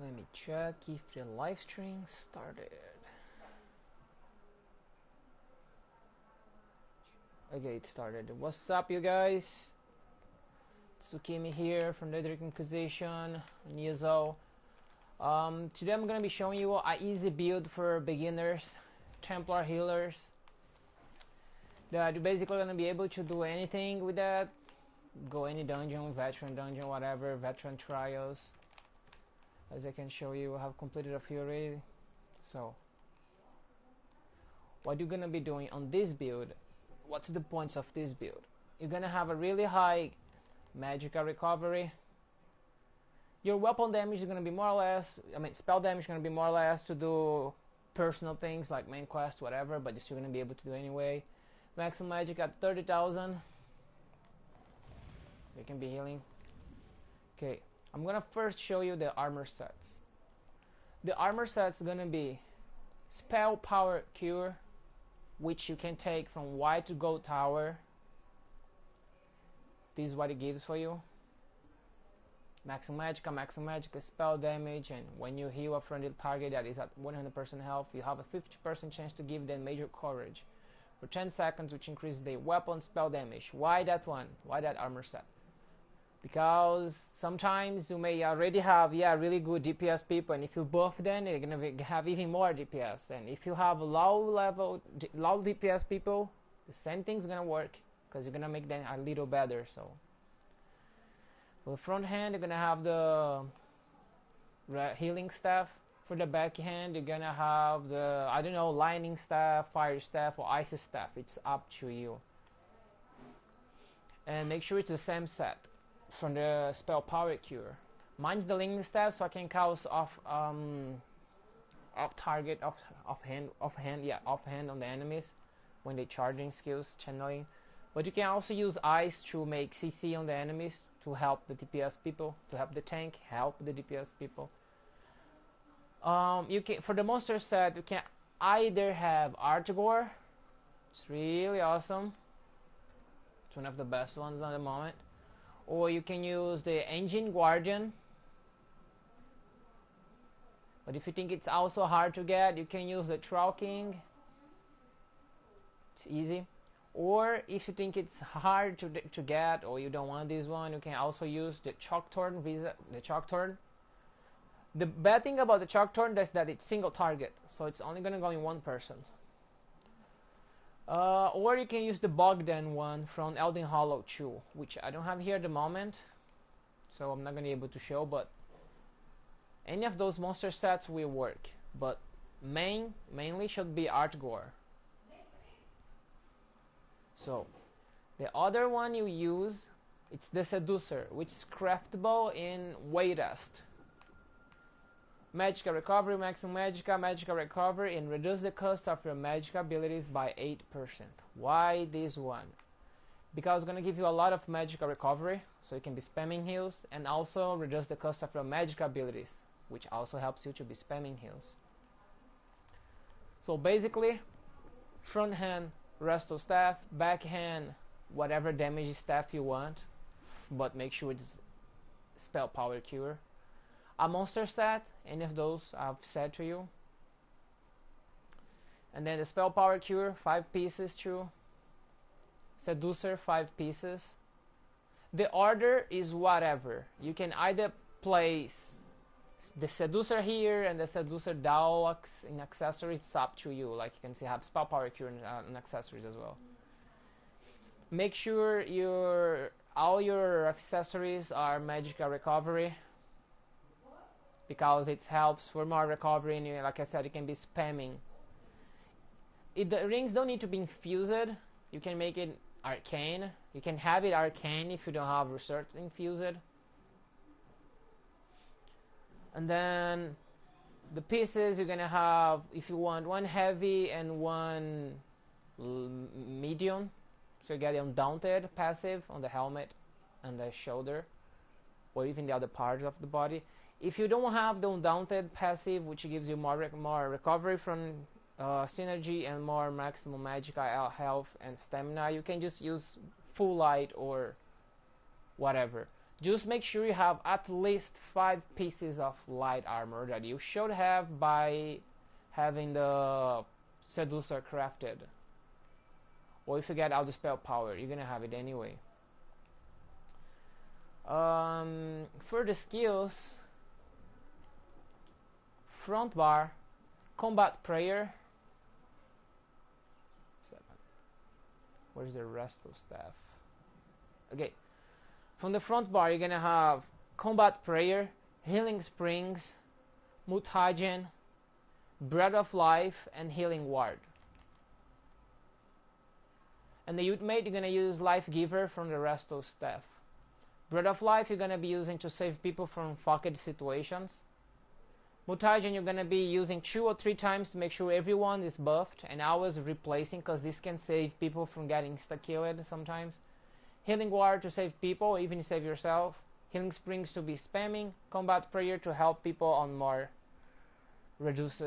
Let me check if the live stream started. Okay, it started. What's up, you guys? Tsukimi here from the Direct Inquisition, ESO. Today I'm gonna be showing you an easy build for beginners, Templar healers. That you're basically gonna be able to do anything with that. Go any dungeon, veteran, whatever, veteran trials. As I can show you, I have completed a few already. So, what you're gonna be doing on this build, what's the points of this build? You're gonna have a really high magical recovery. Your weapon damage is gonna be more or less, spell damage is gonna be more or less to do personal things like main quest, whatever, but you're still gonna be able to do anyway. Maximum magic at 30,000. You can be healing. Okay, I'm gonna first show you the armor sets. The armor set's gonna be spell power cure, which you can take from white to gold tower. This is what it gives for you. Maximum magic, spell damage, and when you heal a friendly target that is at 100% health, you have a 50% chance to give them major courage for 10 seconds, which increases the weapon spell damage. Why that one? Why that armor set? Because sometimes you may already have really good DPS people, and if you buff them, you're gonna have even more DPS. And if you have low DPS people, the same thing's gonna work because you're gonna make them a little better. So for the front hand, you're gonna have the healing staff. For the back hand, you're gonna have the lightning staff, fire staff, or ice staff. It's up to you. And make sure it's the same set from the spell power cure. Mine's the lightning staff, so I can cast off target, offhand on the enemies when they charging skills, channeling. But you can also use ice to make CC on the enemies to help the DPS people, to help the tank, help the DPS people. You can, for the monster set, you can either have Artgore. It's really awesome. It's one of the best ones at the moment. Or you can use the Engine Guardian. But if you think it's also hard to get, you can use the Troll King. It's easy. Or if you think it's hard to get, or you don't want this one, you can also use the Chalkthorn The bad thing about the Chalkthorn is that it's single target, so it's only gonna go in one person. Or you can use the Bogdan one from Elden Hollow 2, which I don't have here at the moment, so I'm not gonna be able to show, but any of those monster sets will work. But mainly should be Artgore. So the other one you use, it's the Seducer, which is craftable in Wayrest. Magical recovery, maximum magical recovery, and reduce the cost of your magical abilities by 8%. Why this one? Because it's going to give you a lot of magical recovery, so you can be spamming heals, and also reduce the cost of your magical abilities, which also helps you to be spamming heals. So basically, front hand, resto staff, back hand, whatever damage staff you want, but make sure it's spell power cure. A monster set, any of those I've said to you. And then the spell power cure, 5 pieces too. Seducer, 5 pieces. The order is whatever. You can either place the Seducer here and the Seducer Deluxe in accessories. It's up to you. Like you can see, I have spell power cure in accessories as well. Make sure all your accessories are magical recovery, because it helps for more recovery, and like I said, you can be spamming. The rings don't need to be infused. You can make it arcane. You can have it arcane if you don't have research infused. And then the pieces you're gonna have, if you want, one heavy and one medium. So you get the Undaunted passive on the helmet and the shoulder, or even the other parts of the body. If you don't have the Undaunted passive, which gives you more recovery from synergy and more maximum magical health and stamina, you can just use full light or whatever. Just make sure you have at least 5 pieces of light armor that you should have by having the seducer crafted. Or if you get out the spell power, you're gonna have it anyway. For the skills, front bar, combat prayer. Where's the rest of stuff? Okay, from the front bar you're gonna have combat prayer, healing springs, mutagen, bread of life, and healing ward. And the ultimate you're gonna use life giver from the rest of stuff. Bread of life you're gonna be using to save people from fucked situations. Mutagen you're gonna be using 2 or 3 times to make sure everyone is buffed, and always replacing, because this can save people from getting insta-killed sometimes. Healing ward to save people, even save yourself. Healing springs to be spamming. Combat prayer to help people on more reduce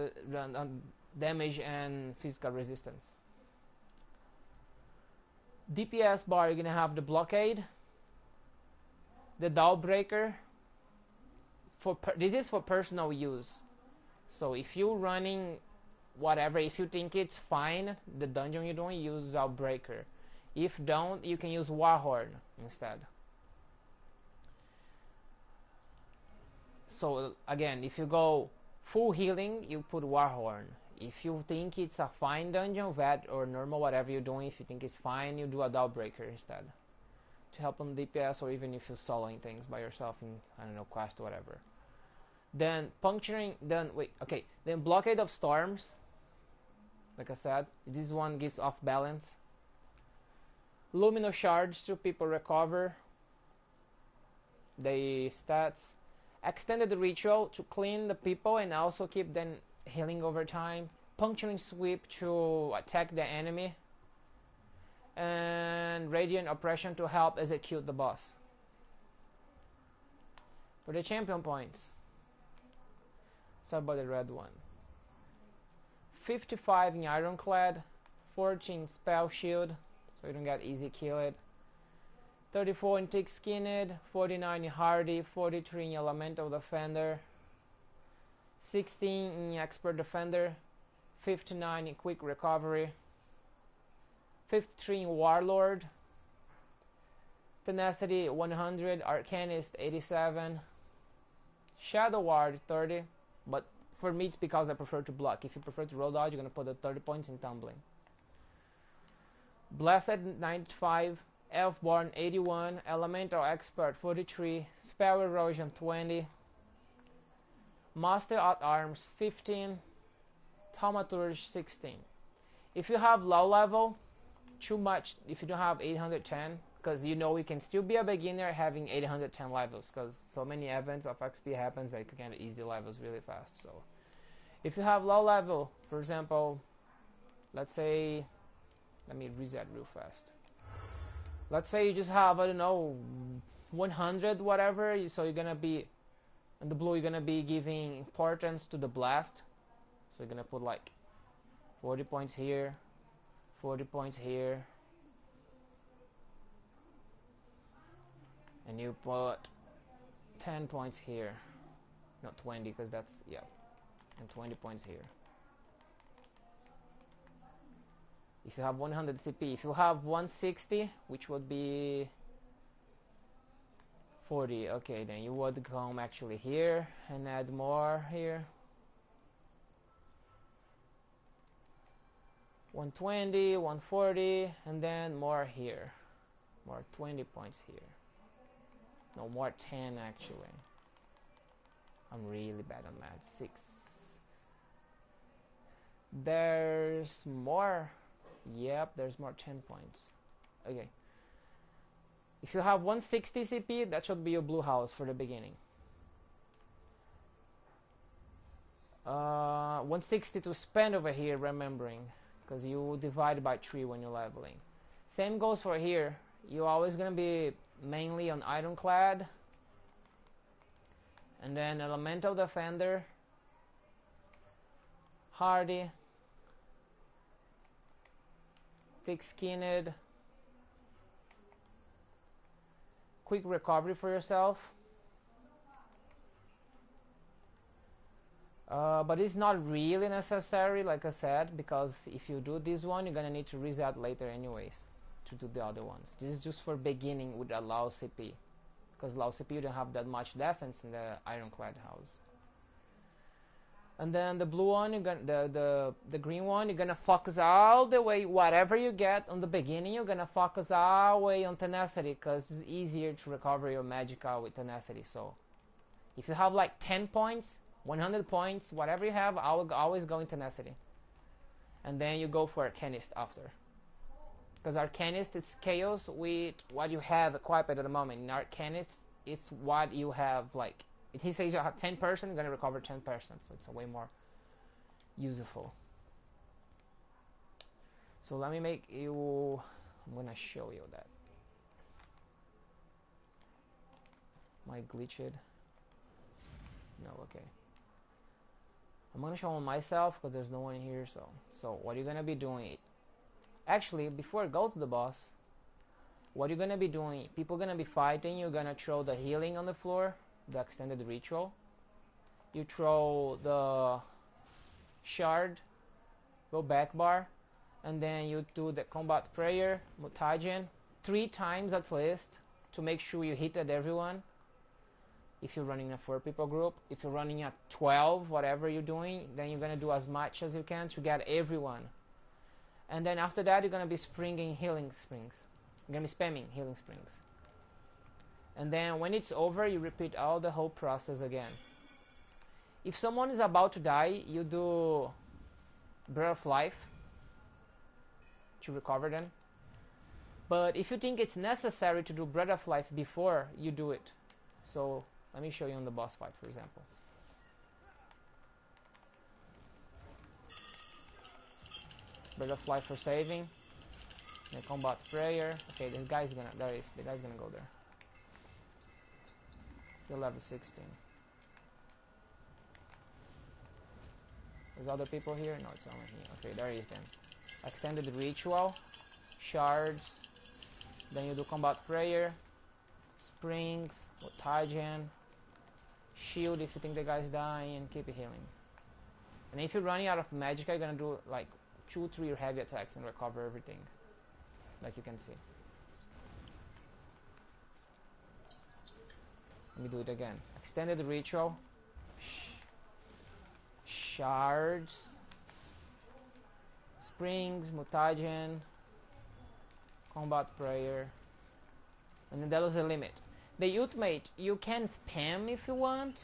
damage and physical resistance. DPS bar you're gonna have the blockade, the doll breaker. This is for personal use. So if you're running whatever, if you think it's fine, the dungeon you're doing, use Outbreaker. If don't, you can use Warhorn instead. So again, if you go full healing, you put Warhorn. If you think it's a fine dungeon, vet or normal, whatever you're doing, if you think it's fine, you do a Dollbreaker instead. To help on DPS, or even if you're soloing things by yourself in, I don't know, quest or whatever. Then puncturing, then blockade of storms. Like I said, this one gives off balance. Luminous shards to people recover the stats. Extended ritual to clean the people and also keep them healing over time. Puncturing sweep to attack the enemy. And radiant oppression to help execute the boss. For the champion points, start by the red one. 55 in Ironclad, 14 Spell Shield, so you don't get easy killed. 34 in Thick Skinned, 49 in Hardy, 43 in Elemental Defender, 16 in Expert Defender, 59 in Quick Recovery, 53 in Warlord, Tenacity 100, Arcanist 87, Shadow Ward 30, but for me it's because I prefer to block. If you prefer to roll dodge, you're gonna put the 30 points in Tumbling. Blessed 95, Elfborn 81, Elemental Expert 43, Spell Erosion 20, Master at Arms 15, Thaumaturge 16. If you have low level, too much, if you don't have 810, because you know you can still be a beginner having 810 levels, because so many events of XP happens that you can get easy levels really fast. So if you have low level, for example, let's say, let me reset real fast. Let's say you just have, I don't know, 100 whatever, so you're gonna be, in the blue you're gonna be giving importance to the blast. So you're gonna put like 40 points here, 40 points here, and you put 10 points here, not 20, because that's, yeah, and 20 points here. If you have 100 CP, if you have 160, which would be 40, okay, then you would come actually here and add more here. 120, 140, and then more here, more 20 points here. No, more 10 actually. I'm really bad on math. 6. There's more. Yep, there's more 10 points. Okay. If you have 160 CP, that should be your blue house for the beginning. 160 to spend over here, remembering, because you divide by 3 when you're leveling. Same goes for here. You're always gonna be mainly on Ironclad, and then Elemental Defender, Hardy, Thick Skinned, quick recovery for yourself. But it's not really necessary, like I said, because if you do this one, you're gonna need to reset later anyways to do the other ones. This is just for beginning with a low CP, because low CP you don't have that much defense in the ironclad house. And then the blue one, you're gonna, the green one, you're gonna focus all the way. Whatever you get on the beginning, you're gonna focus all the way on tenacity, because it's easier to recover your magicka with tenacity. So if you have like 10 points, 100 points, whatever you have, I will always go in tenacity. And then you go for Arcanist after. Because Arcanist is chaos with what you have equipped at the moment. In Arcanist, it's what you have, like, if he says you have 10%, you're going to recover 10%. So it's a way more useful. So let me make you, I'm going to show you that. Am I glitched? No, okay. I'm going to show on myself because there's no one here. So what you're going to be doing, actually, before I go to the boss, what you're going to be doing, people are going to be fighting, you're going to throw the healing on the floor, the extended ritual. You throw the shard, go back bar, and then you do the combat prayer, mutagen, 3 times at least, to make sure you hit at everyone. If you're running a 4-people group, if you're running a 12, whatever you're doing, then you're going to do as much as you can to get everyone. And then after that, you're going to be springing healing springs. You're going to be spamming healing springs. And then when it's over, you repeat all the whole process again. If someone is about to die, you do Breath of Life to recover them. But if you think it's necessary to do Breath of Life before, you do it. So let me show you on the boss fight, for example. Breath of Life for saving. The combat prayer. Okay, this guy's gonna, the guy's gonna go there. Till level 16. There's other people here? No, it's only here. Okay, there he is then. Extended ritual. Shards. Then you do combat prayer. Springs. Mutagen. Shield if you think the guy's dying, and keep healing. And if you're running out of magicka, you're gonna do like 2-3 heavy attacks and recover everything, like you can see. Let me do it again. Extended ritual, shards, springs, mutagen, combat prayer, and then that was the limit. The ultimate you can spam if you want,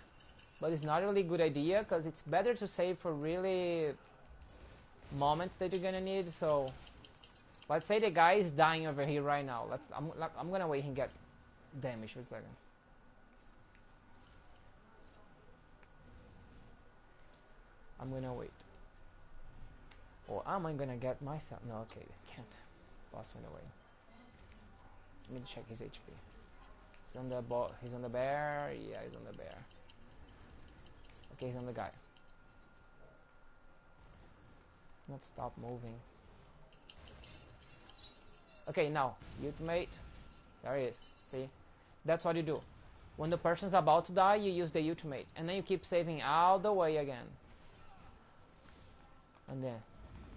but it's not really a good idea because it's better to save for really moments that you're gonna need. So let's say the guy is dying over here right now. I'm gonna wait and get damage for a second. I'm gonna wait. Or am I gonna get myself? No, okay, can't. Boss went away. Let me check his HP. He's on the he's on the bear. Yeah, he's on the bear. Okay, he's on the guy. Not stop moving. Okay, now ultimate. There he is. See, that's what you do. When the person's about to die, you use the ultimate, and then you keep saving all the way again. And then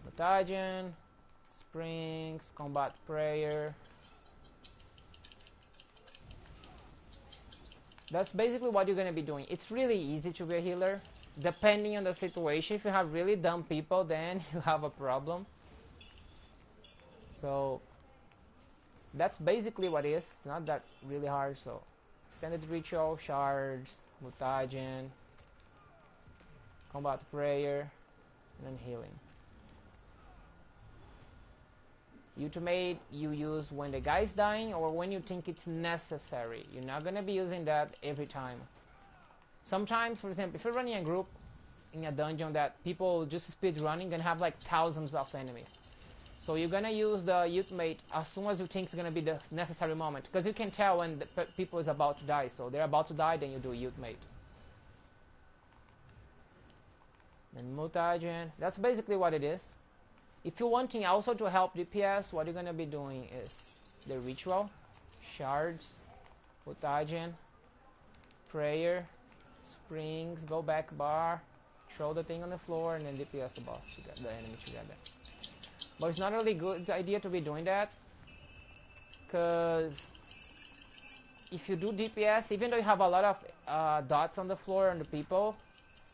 mutagen, springs, combat prayer. That's basically what you're gonna be doing. It's really easy to be a healer, depending on the situation. If you have really dumb people, then you have a problem. So that's basically what it is. It's not that really hard. So extended ritual, shards, mutagen, combat prayer, and then healing. Ultimate you use when the guy's dying or when you think it's necessary. You're not gonna be using that every time. Sometimes, for example, if you're running a group in a dungeon that people just speed running, gonna have like thousands of enemies. So you're gonna use the ultimate as soon as you think it's gonna be the necessary moment, because you can tell when the people is about to die. So they're about to die, then you do ultimate. Then mutagen. That's basically what it is. If you're wanting also to help DPS, what you're gonna be doing is the ritual, shards, Mutagen, prayer, springs, go back bar, throw the thing on the floor, and then DPS the boss to get the enemy together. But it's not really good idea to be doing that, because if you do DPS, even though you have a lot of dots on the floor and the people,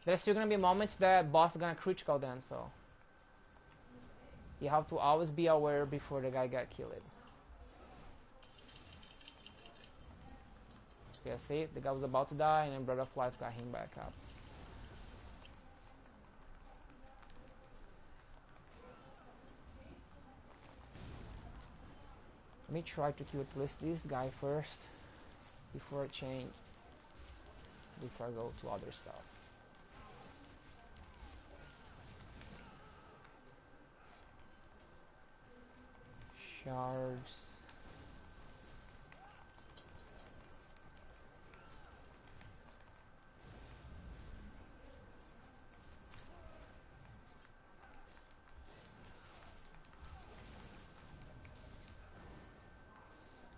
there's still gonna be moments that boss is gonna critical them, so you have to always be aware before the guy got killed. Yeah, see, the guy was about to die, and then Breath of Life got him back up. Let me try to kill at least this guy first before I change, before I go to other stuff. Shards.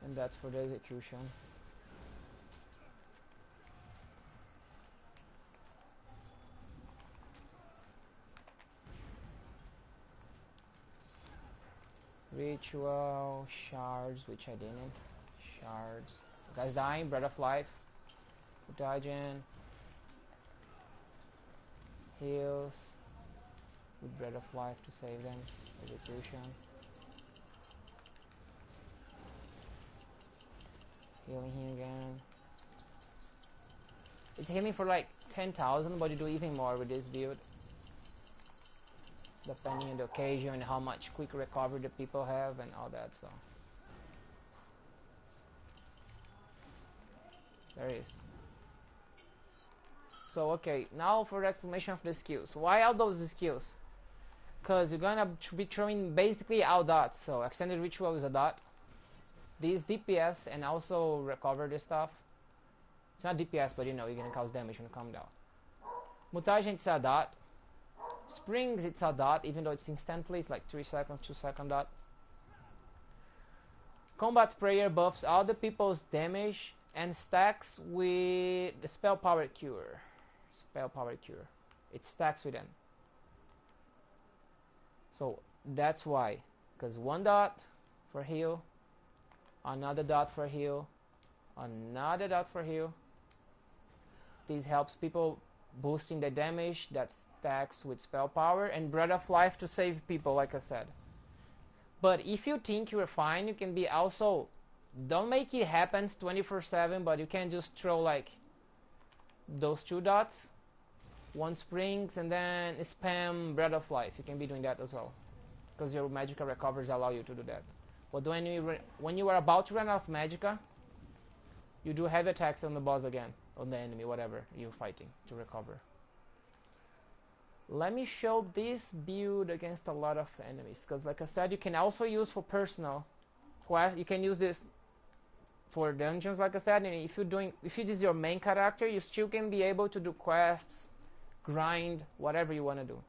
And that's for the execution. Ritual, shards, which I didn't. Shards. Guys dying, Breath of Life. Mutagen. Heals. With Breath of Life to save them. Execution. Healing him again. It's healing for like 10,000, but you do even more with this build. Depending on the occasion and how much quick recovery the people have and all that, so. There is. So okay, now for the explanation of the skills. Why are those skills? Because you're gonna be throwing basically all dots. So extended ritual is a dot. This DPS and also recover this stuff. It's not DPS, but you know, you're gonna cause damage when you come down. Mutagen, it's a dot. Springs, it's a dot, even though it's instantly, it's like 3 seconds, 2 second dot. Combat prayer buffs all the people's damage and stacks with the spell power cure. Spell power cure. It stacks with them. So that's why. Because 1 dot for heal, another dot for heal, another dot for heal. This helps people boosting the damage that stacks with spell power, and Breath of Life to save people, like I said. But if you think you're fine, you can be also, don't make it happen 24/7, but you can just throw like those 2 dots, 1 springs, and then spam Breath of Life. You can be doing that as well, because your magical recovers allow you to do that. But when you are about to run out of magicka, you do heavy attacks on the boss again, on the enemy, whatever you're fighting, to recover. Let me show this build against a lot of enemies, because like I said, you can also use for personal quest. You can use this for dungeons, like I said, and if it is your main character, you still can be able to do quests, grind, whatever you want to do.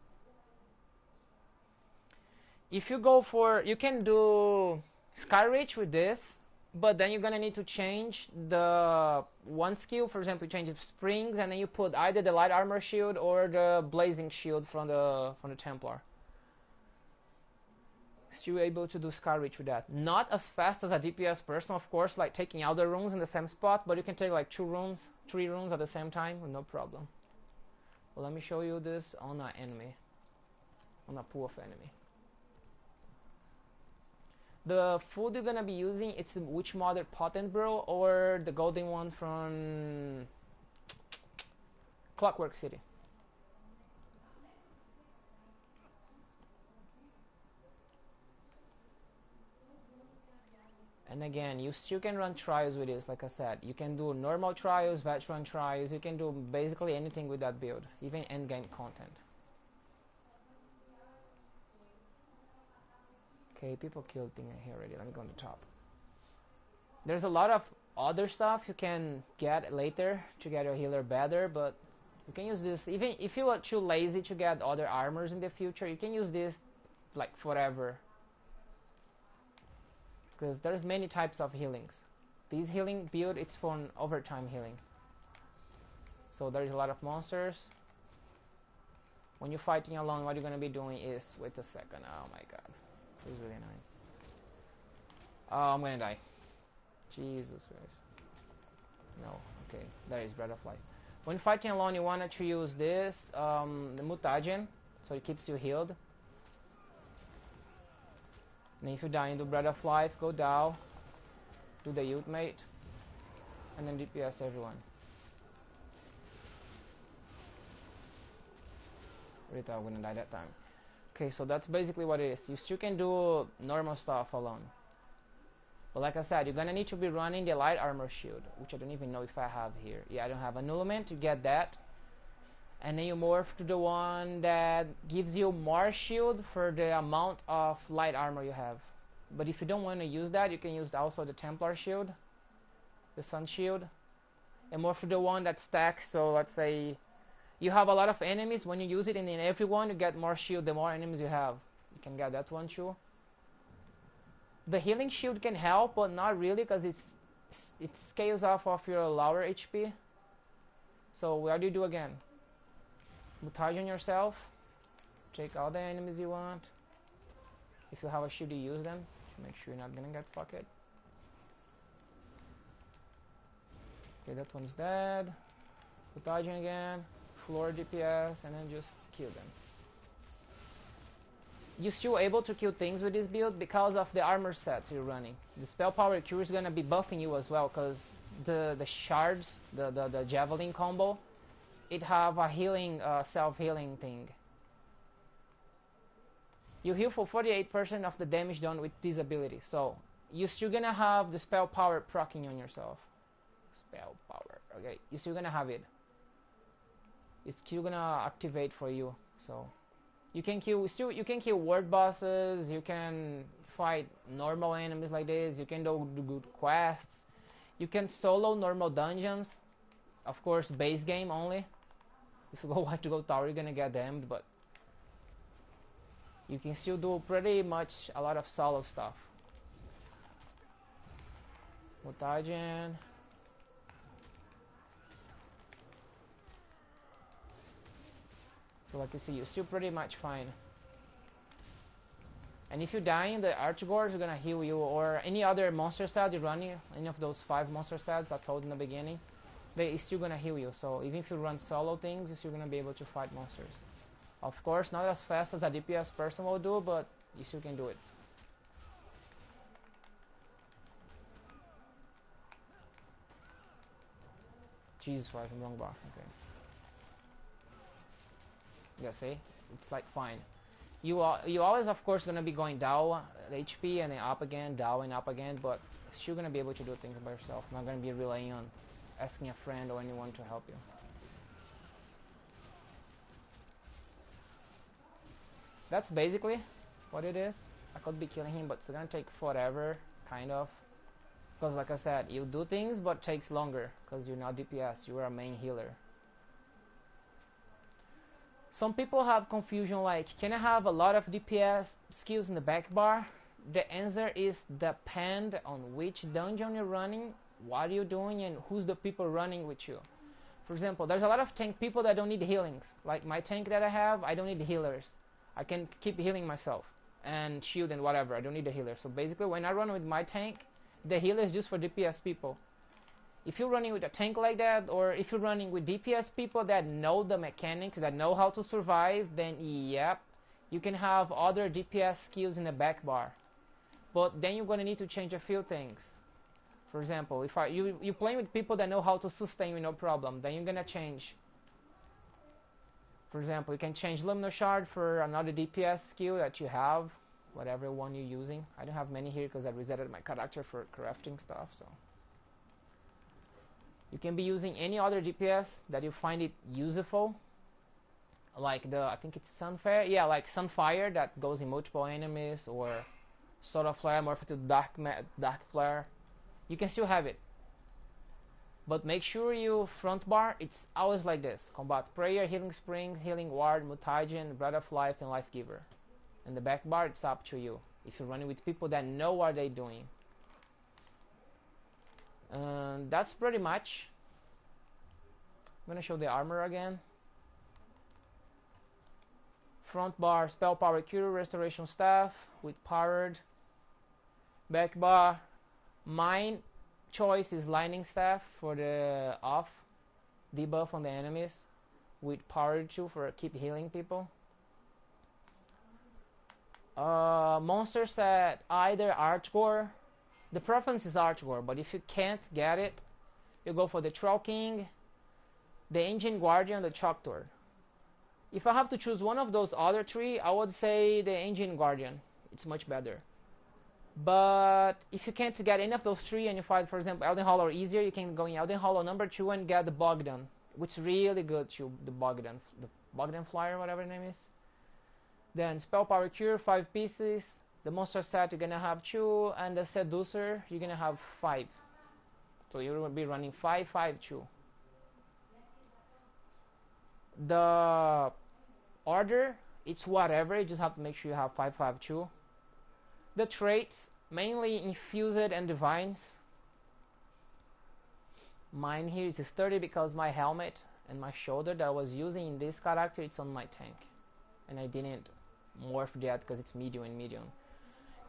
If you go for, you can do Skyreach with this, but then you're gonna need to change the one skill. For example, you change the springs, and then you put either the light armor shield or the blazing shield from the Templar. Still able to do Skyreach with that. Not as fast as a DPS person, of course, like taking all the runes in the same spot, but you can take like 2 runes, 3 runes at the same time with no problem. Well, let me show you this on an enemy, on a pool of enemy. The food you're gonna be using, it's the Witch Mother Potent Brew or the golden one from Clockwork City. And again, you still can run trials with this, like I said. You can do normal trials, veteran trials, you can do basically anything with that build, even endgame content. Okay, people killed thing here already. Let me go on the top. There's a lot of other stuff you can get later to get your healer better, but you can use this. Even if you are too lazy to get other armors in the future, you can use this like forever. Because there's many types of healings. This healing build, it's for an overtime healing. So there is a lot of monsters. When you're fighting alone, what you're gonna be doing is, wait a second, oh my god, this is really annoying. Oh, I'm gonna die. Jesus Christ. No, okay, there is Breath of Life. When fighting alone, you want to use this, the mutagen, so it keeps you healed. And if you die in the Breath of Life, go down, do the ultimate, and then DPS everyone. Rita, I'm gonna die that time. Okay, so that's basically what it is. You still can do normal stuff alone. But like I said, you're gonna need to be running the light armor shield, which I don't even know if I have here. Yeah, I don't have annulment to get that. And then you morph to the one that gives you more shield for the amount of light armor you have. But if you don't want to use that, you can use also the Templar shield, the sun shield, and morph to the one that stacks. So let's say you have a lot of enemies. When you use it in every one, you get more shield the more enemies you have. You can get that one too. The healing shield can help, but not really, because it scales off of your lower HP. So what do you do again? Mutagen yourself. Take all the enemies you want. If you have a shield, you use them. Make sure you're not gonna get fucked. Okay, that one's dead. Mutagen again. Floor DPS, and then just kill them. You're still able to kill things with this build because of the armor sets you're running. The spell power cure is gonna be buffing you as well, because the shards, the javelin combo, it have a healing, self-healing thing. You heal for 48% of the damage done with this ability, so you're still gonna have the spell power proccing on yourself. Spell power, okay, you're still gonna have it. It's still gonna activate for you, so you can kill ward bosses, you can fight normal enemies like this, you can do good quests, you can solo normal dungeons, of course base game only. If you want to go tower, you're gonna get damned, but you can still do pretty much a lot of solo stuff. Mutagen. So like you see, you're still pretty much fine. And if you die in the Archgores, are gonna heal you, or any other monster set you're running, any of those 5 monster sets I told in the beginning, they're still gonna heal you. So even if you run solo things, you're still gonna be able to fight monsters. Of course, not as fast as a DPS person will do, but you still can do it. Jesus Christ, I'm wrong bar. Okay. Yeah, see? It's like fine. You always, of course, gonna be going down HP and then up again, down and up again, but still gonna be able to do things by yourself. Not gonna be relying on asking a friend or anyone to help you. That's basically what it is. I could be killing him, but it's gonna take forever, kind of. Because like I said, you do things, but it takes longer, because you're not DPS, you are a main healer. Some people have confusion like, can I have a lot of DPS skills in the back bar? The answer is depend on which dungeon you're running, what you're doing, and who's the people running with you. For example, there's a lot of tank people that don't need healings. Like my tank that I have, I don't need healers. I can keep healing myself and shield and whatever. I don't need a healer. So basically, when I run with my tank, the healer is just for DPS people. If you're running with a tank like that, or if you're running with DPS people that know the mechanics, that know how to survive, then yep, you can have other DPS skills in the back bar. But then you're gonna need to change a few things. For example, if you're playing with people that know how to sustain with no problem, then you're gonna change. For example, you can change Luminous Shard for another DPS skill that you have, whatever one you're using. I don't have many here because I resetted my character for crafting stuff, so. You can be using any other DPS that you find it useful, like I think it's Sunfire, yeah, like Sunfire that goes in multiple enemies, or Sword of Flare morph to Dark Flare. You can still have it, but make sure you front bar, it's always like this: Combat Prayer, Healing Springs, Healing Ward, Mutagen, Breath of Life, and Life Giver. And the back bar, it's up to you, if you're running with people that know what they're doing. That's pretty much. I'm gonna show the armor again. Front bar, spell power cure, restoration staff with powered. Back bar, mine choice is lightning staff for the off debuff on the enemies, with powered 2 for keep healing people. Monster set either Archgore. The preference is Archgore, but if you can't get it, you go for the Troll King, the Ancient Guardian, the Choctor. If I have to choose one of those other three, I would say the Ancient Guardian. It's much better. But if you can't get any of those three and you fight, for example, Elden Hollow or easier, you can go in Elden Hollow number 2 and get the Bogdan, which is really good too, the Bogdan Flyer, whatever the name is. Then Spell Power Cure, 5 pieces. The Monster set, you're gonna have 2, and the Seducer, you're gonna have 5. So you will be running 5, 5, 2. The order, it's whatever, you just have to make sure you have 5, 5, 2. The traits, mainly Infused and Divines. Mine here is sturdy because my helmet and my shoulder that I was using in this character, it's on my tank. And I didn't morph yet because it's medium and medium.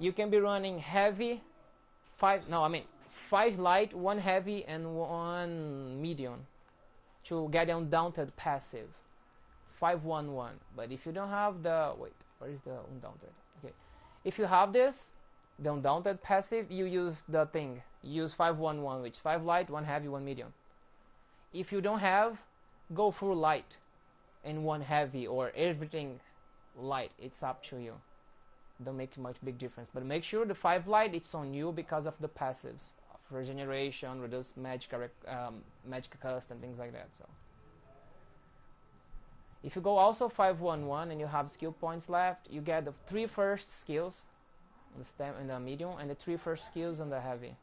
You can be running heavy, 5 light, 1 heavy and 1 medium to get Undaunted passive. 5-1-1. But if you don't have the, wait, where is the Undaunted? Okay, if you have this, the Undaunted passive, you use the thing. You use 5-1-1, which 5 light, 1 heavy, 1 medium. If you don't have, go full light and 1 heavy, or everything light. It's up to you. Don't make much big difference, but make sure the 5 light it's on you because of the passives, regeneration, reduce magic cost, and things like that. So if you go also 5-1-1 and you have skill points left, you get the 3 first skills on the stem and the medium, and the 3 first skills on the heavy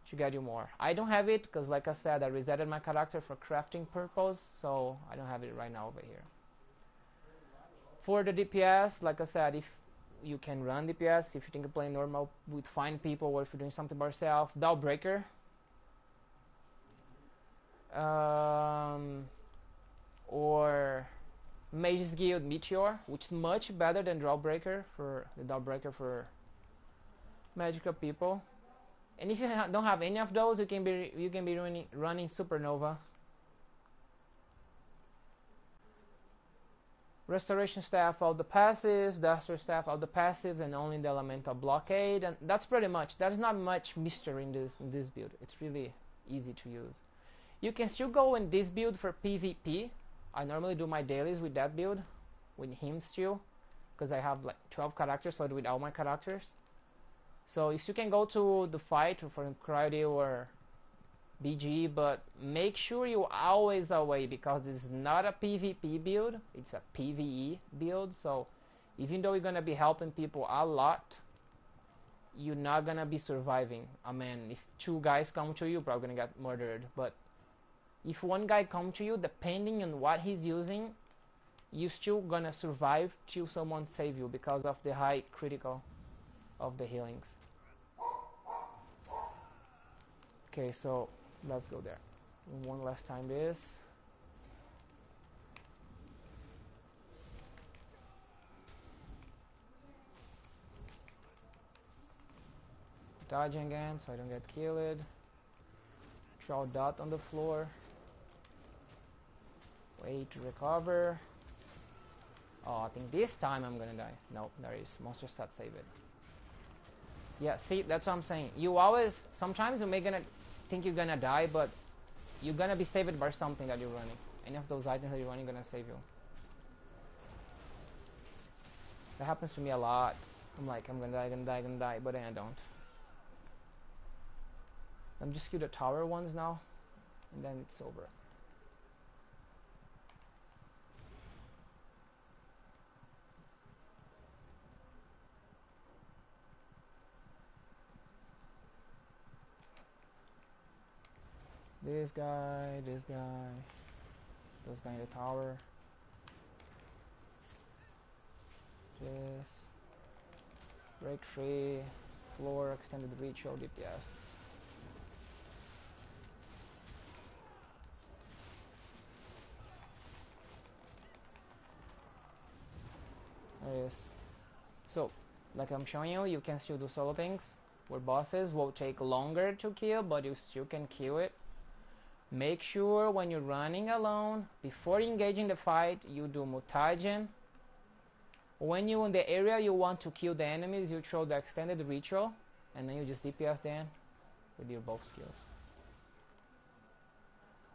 to get you more. I don't have it because, like I said, I resetted my character for crafting purpose, so I don't have it right now over here. For the DPS, like I said, if you can run DPS, if you think you're playing normal with fine people, or if you're doing something by yourself, Dowbreaker. Or Mage's Guild Meteor, which is much better than Drawbreaker for the Dowbreaker for magical people. And if you don't have any of those, you can be running Supernova. Restoration Staff, all the passives, Duster Staff, all the passives, and only the Elemental Blockade, and that's pretty much. There's not much mystery in this build. It's really easy to use. You can still go in this build for PvP. I normally do my dailies with that build, with him still, because I have like 12 characters, so I do with all my characters. So you still can go to the fight for Cryo or BG, but make sure you're always away, because this is not a PvP build, it's a PvE build. So even though you're gonna be helping people a lot, you're not gonna be surviving. I mean, if 2 guys come to you, you're probably gonna get murdered, but if 1 guy come to you, depending on what he's using, you're still gonna survive till someone save you because of the high critical of the healings. Okay, so let's go there. One last time this. Dodging again so I don't get killed. Draw a dot on the floor. Wait to recover. Oh, I think this time I'm gonna die. Nope, there is. Monster stat save it. Yeah, see, that's what I'm saying. You always, sometimes you may gonna think you're gonna die, but you're gonna be saved by something that you're running. Any of those items that you're running gonna save you. That happens to me a lot. I'm like, I'm gonna die, but then I don't. I'm just kill the tower ones now, and then it's over. This guy, those guy in the tower. This. Break free. Floor, extended reach, all DPS. There is. So, like I'm showing you, you can still do solo things where bosses will take longer to kill, but you still can kill it. Make sure when you're running alone, before engaging the fight, you do mutagen. When you're in the area you want to kill the enemies, you throw the extended ritual, and then you just DPS them with your both skills.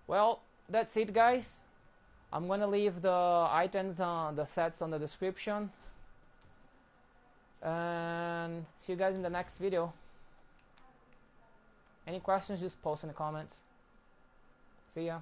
Well, that's it, guys. I'm gonna leave the items on the sets on the description, and see you guys in the next video. Any questions, just post in the comments. See ya.